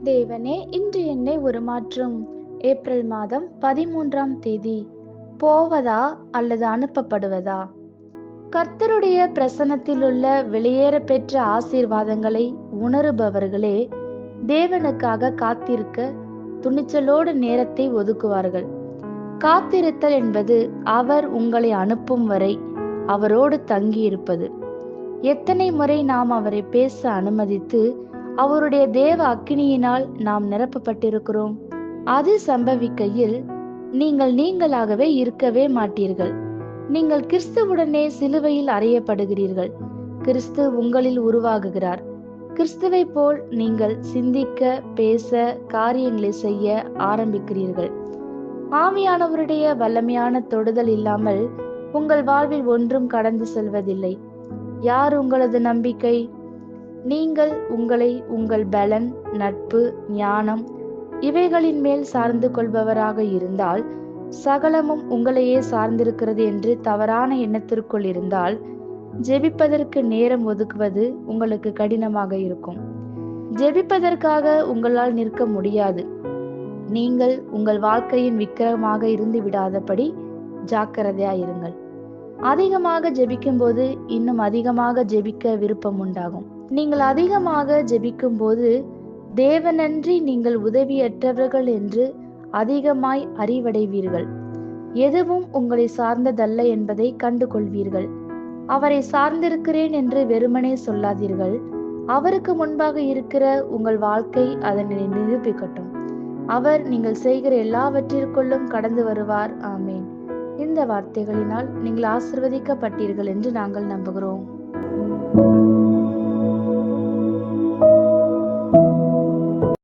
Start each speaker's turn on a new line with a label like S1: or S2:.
S1: தேவனே, இன்று என்னை உருமாற்றும். ஏப்ரல் மாதம் 13ஆம் தேதி. போவதா அல்லது அனுப்பப்படுவதா? கர்த்தருடைய பிரசன்னத்திலுள்ள வெளியேற பெற்ற ஆசீர்வாதங்களை உணருபவர்களே தேவனுக்காக காத்திருக்க துணிச்சலோடு நேரத்தை ஒதுக்குவார்கள். காத்திருத்தல் என்பது அவர் உங்களை அனுப்பும் வரை அவரோடு தங்கியிருப்பது. எத்தனை முறை நாம் அவரை பேச அனுமதித்து அவருடைய தேவ அக்கினியினால் நாம் நிரப்பப்பட்டிருக்கிறோம். அது சம்பவிக்கையில் நீங்கள் நீங்களாகவே இருக்கவே மாட்டீர்கள். நீங்கள் கிறிஸ்துவுடனே சிலுவையில் அறையப்படுகிறீர்கள். கிறிஸ்து உங்களில் உருவாகுகிறார். கிறிஸ்துவை போல் நீங்கள் சிந்திக்க, பேச, காரியங்களை செய்ய ஆரம்பிக்கிறீர்கள். ஆவியானவருடைய வல்லமையான தொடுதல் இல்லாமல் உங்கள் வாழ்வில் ஒன்றும் கடந்து செல்வதில்லை. யார் உங்களது நம்பிக்கை? நீங்கள் உங்களை உங்கள் பலன், நட்பு, ஞானம் இவைகளின் மேல் சார்ந்து கொள்பவராக இருந்தால், சகலமும் உங்களையே சார்ந்திருக்கிறது என்று தவறான எண்ணத்திற்குள் இருந்தால், ஜெபிப்பதற்கு நேரம் ஒதுக்குவது உங்களுக்கு கடினமாக இருக்கும். ஜெபிப்பதற்காக உங்களால் நிற்க முடியாது. நீங்கள் உங்கள் வாழ்க்கையின் விக்கிரமாக இருந்து விடாதபடி ஜாக்கிரதையாயிருங்கள். அதிகமாக ஜெபிக்கும் போது இன்னும் அதிகமாக ஜெபிக்க விருப்பம் உண்டாகும். நீங்கள் அதிகமாக ஜெபிக்கும் போது தேவனன்றி நீங்கள் உதவியற்றவர்கள் என்று அதிகமாய் அறிவடைவீர்கள். எதுவும் உங்களை சார்ந்ததல்ல என்பதை கண்டு கொள்வீர்கள். அவரை சார்ந்திருக்கிறேன் என்று வெறுமனே சொல்லாதீர்கள். அவருக்கு முன்பாக இருக்கிற உங்கள் வாழ்க்கை அதனை நிரூபிக்கட்டும். அவர் நீங்கள் செய்கிற எல்லாவற்றிற்குள்ளும் கடந்து வருவார். ஆமேன். இந்த வார்த்தைகளினால் நீங்கள் ஆசீர்வதிக்கப்பட்டீர்கள் என்று நாங்கள் நம்புகிறோம்.